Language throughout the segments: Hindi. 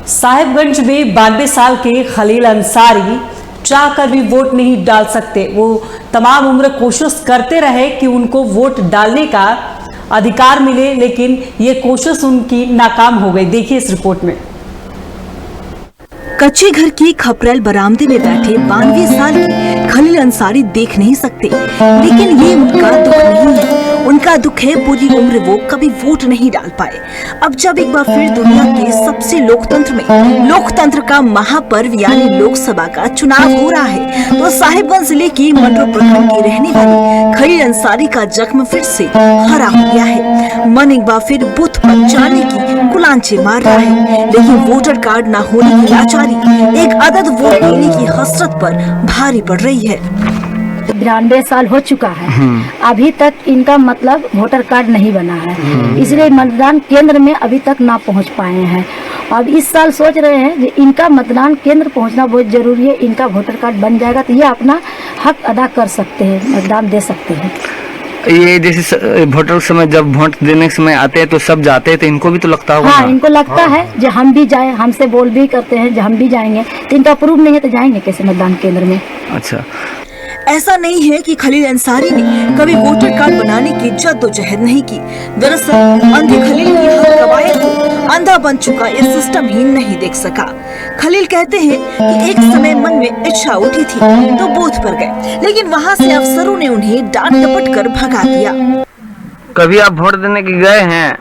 साहिबगंज में 92 साल के खलील अंसारी चाहकर भी वोट नहीं डाल सकते। वो तमाम उम्र कोशिश करते रहे कि उनको वोट डालने का अधिकार मिले, लेकिन ये कोशिश उनकी नाकाम हो गई। देखिए इस रिपोर्ट में। कच्चे घर की खपरेल बरामदे में बैठे 92 साल के खलील अंसारी देख नहीं सकते, लेकिन ये उनका दुख नहीं है। उनका दुख है पूरी उम्र वो कभी वोट नहीं डाल पाए। अब जब एक बार फिर दुनिया के सबसे लोकतंत्र का महापर्व यानी लोकसभा का चुनाव हो रहा है, तो साहिबगंज जिले की मंडो प्रखंड की रहने वाली खलील अंसारी का जख्म फिर से हरा हो गया है। मन एक बार फिर बूथ पर जाने की कुलांचे मार रहा है, लेकिन वोटर कार्ड न होने की लाचारी एक अदद वोट देने की हसरत पर भारी पड़ रही है। 92 साल हो चुका है, अभी तक इनका मतलब वोटर कार्ड नहीं बना है, इसलिए मतदान केंद्र में अभी तक ना पहुंच पाए हैं। अब इस साल सोच रहे हैं कि इनका मतदान केंद्र पहुंचना बहुत जरूरी है। इनका वोटर कार्ड बन जाएगा तो ये अपना हक अदा कर सकते हैं, मतदान दे सकते हैं। ये जैसे वोटर समय जब वोट देने के समय आते हैं तो सब जाते हैं, तो इनको भी तो लगता होगा। हाँ, इनको लगता है जो हम भी जाए, हमसे बोल भी करते हैं जो हम भी जाएंगे, तो इनका प्रूफ नहीं है तो जाएंगे कैसे मतदान केंद्र में। अच्छा, ऐसा नहीं है कि खलील अंसारी ने कभी वोटर कार्ड बनाने की जद्दोजहद नहीं की। दरअसल अंधे खलील की हर कवायद को अंधा बन चुका ये सिस्टम ही नहीं देख सका। खलील कहते हैं कि एक समय मन में इच्छा उठी थी तो बूथ पर गए, लेकिन वहाँ से अफसरों ने उन्हें डांट डपट कर भगा दिया। कभी आप वोट देने के गए हैं?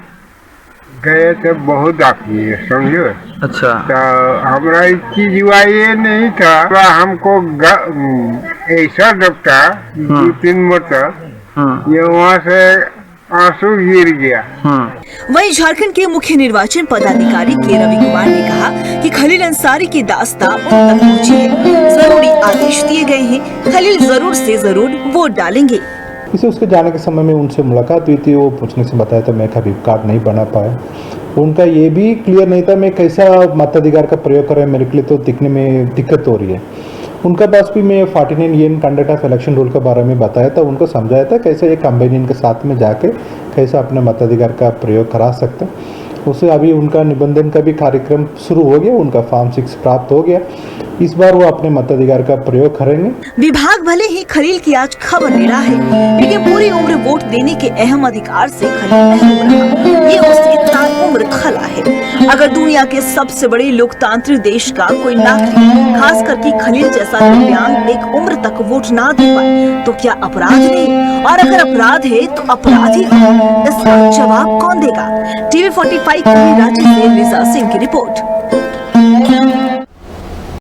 गए तो बहुत बाकी है, समझो। अच्छा, तो हमारा इस चीज हुआ ये नहीं था, हमको ऐसा डपटा 2-3 मतलब ये वहाँ से आंसू गिर गया। वहीं झारखंड के मुख्य निर्वाचन पदाधिकारी के रवि कुमार ने कहा कि खलील अंसारी की दास्तां उन तक पहुँची है, जरूरी आदेश दिए गए हैं, खलील जरूर से जरूर वोट डालेंगे। इसे उसके जाने के समय में उनसे मुलाकात हुई थी, वो पूछने से बताया था मैं कभी कार्ड नहीं बना पाया। उनका ये भी क्लियर नहीं था मैं कैसा मताधिकार का प्रयोग करें, मेरे के लिए तो दिखने में दिक्कत हो रही है। उनका पास भी मैं 49 EN conduct of election rule के बारे में बताया था, उनको समझाया था कैसे एक कंपेनियन के साथ में जाके कैसे अपने मताधिकार का प्रयोग करा सकते हैं। उसे अभी उनका निबंधन का भी कार्यक्रम शुरू हो गया, उनका फॉर्म 6 प्राप्त हो गया। इस बार वो अपने मताधिकार का प्रयोग करेंगे। विभाग भले ही खलील की आज खबर ले रहा है, लेकिन पूरी उम्र वोट देने के अहम अधिकार से खलील महरूम रहा। ये उसकी ताउम्र खला है। अगर दुनिया के सबसे बड़े लोकतांत्रिक देश का कोई नागरिक, खास करके खलील जैसा दिव्यांग एक उम्र तक वोट ना दे पाए तो क्या अपराध नहीं? और अगर अपराध है तो अपराधी कौन? इसका जवाब कौन देगा? TV 45 के रांची से लिजा सिंह की रिपोर्ट।